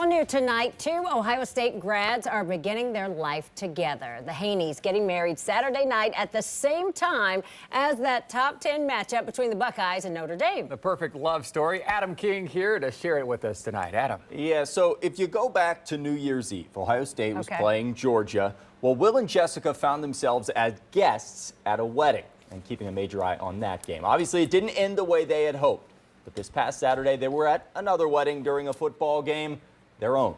Well, new tonight, 2 Ohio State grads are beginning their life together. The Haneys getting married Saturday night at the same time as that top 10 matchup between the Buckeyes and Notre Dame. The perfect love story. Adam King here to share it with us tonight. Adam. Yeah, so if you go back to New Year's Eve, Ohio State was playing Georgia. Well, Will and Jessica found themselves as guests at a wedding and keeping a major eye on that game. Obviously, it didn't end the way they had hoped. But this past Saturday, they were at another wedding during a football game, their own.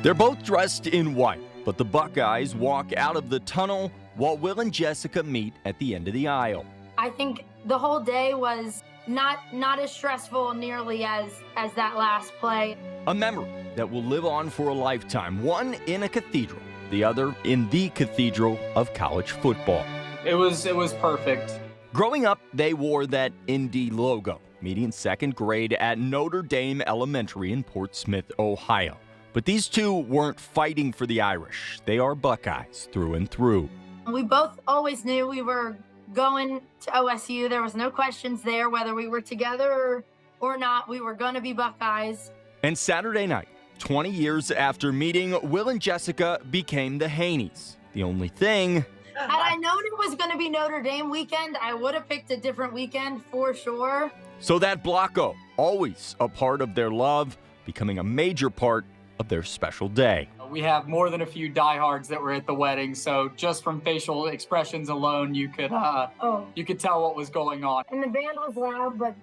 They're both dressed in white, but the Buckeyes walk out of the tunnel while Will and Jessica meet at the end of the aisle. I think the whole day was not as stressful nearly as that last play. A memory that will live on for a lifetime, one in a cathedral, the other in the cathedral of college football. It was perfect. Growing up, they wore that Indy logo, meeting in second grade at Notre Dame Elementary in Portsmouth, Ohio. But these two weren't fighting for the Irish. They are Buckeyes through and through. We both always knew we were going to OSU. There was no questions there whether we were together or not. We were going to be Buckeyes. And Saturday night, 20 years after meeting, Will and Jessica became the Haneys. The only thing... Had I known it was going to be Notre Dame weekend, I would have picked a different weekend for sure. So that Block O, always a part of their love, becoming a major part of their special day. We have more than a few diehards that were at the wedding, so just from facial expressions alone, you could tell what was going on. And the band was loud, but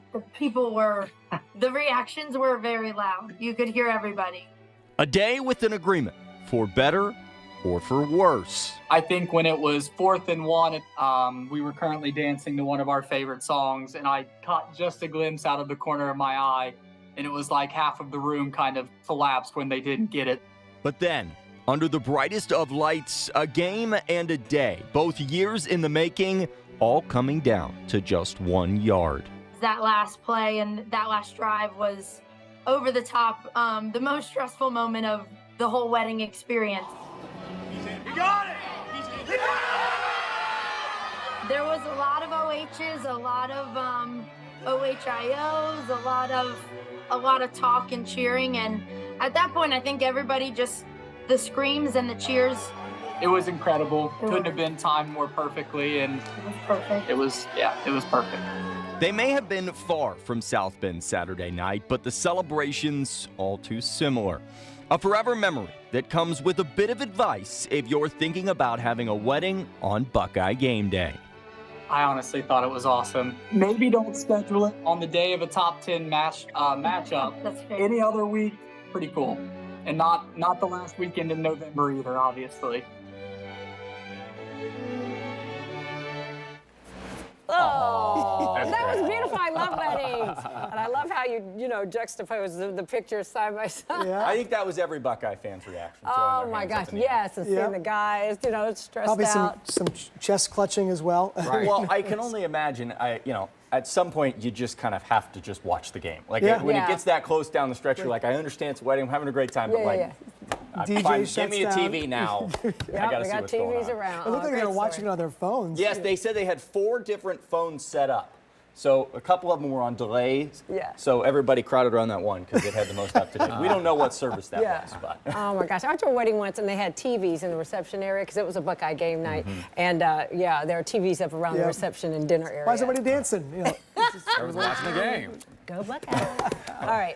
the reactions were very loud. You could hear everybody. A day with an agreement, for better or for worse. I think when it was 4th and 1, we were currently dancing to one of our favorite songs, and I caught just a glimpse out of the corner of my eye, and it was like half of the room kind of collapsed when they didn't get it. But then, under the brightest of lights, a game and a day, both years in the making, all coming down to just 1 yard. That last play and that last drive was over the top, the most stressful moment of the whole wedding experience. You got it! There was a lot of OHs, a lot of OHIOs, a lot of talk and cheering, and at that point I think everybody just, the screams and the cheers. It was incredible. Couldn't have been timed more perfectly, and it was perfect. It was perfect. They may have been far from South Bend Saturday night, but the celebrations all too similar. A forever memory that comes with a bit of advice if you're thinking about having a wedding on Buckeye game day. I honestly thought it was awesome. Maybe don't schedule it on the day of a top 10 matchup. That's fair. Any other week, pretty cool. And not the last weekend in November either, obviously. Oh, that was beautiful. I love weddings. And I love how you juxtapose the pictures side by side. Yeah. I think that was every Buckeye fan's reaction. Oh my gosh, yes, and seeing the guys, stressed Probably out. some chest clutching as well. Right. Well, I can only imagine, at some point you just kind of have to just watch the game. Like when it gets that close down the stretch, you're like, I understand it's a wedding, I'm having a great time, but give me a TV now. I gotta see what's going on. Around. It looked like they were watching it on their phones. Yes, they said they had 4 different phones set up. So a couple of them were on delays. Yeah. So everybody crowded around that one because it had the most up to date. We don't know what service that was, but. Oh my gosh, I went to a wedding once and they had TVs in the reception area because it was a Buckeye game night. And there are TVs up around the reception and dinner area. Why is everybody dancing? Everyone's watching the game. Go Buckeye. All right.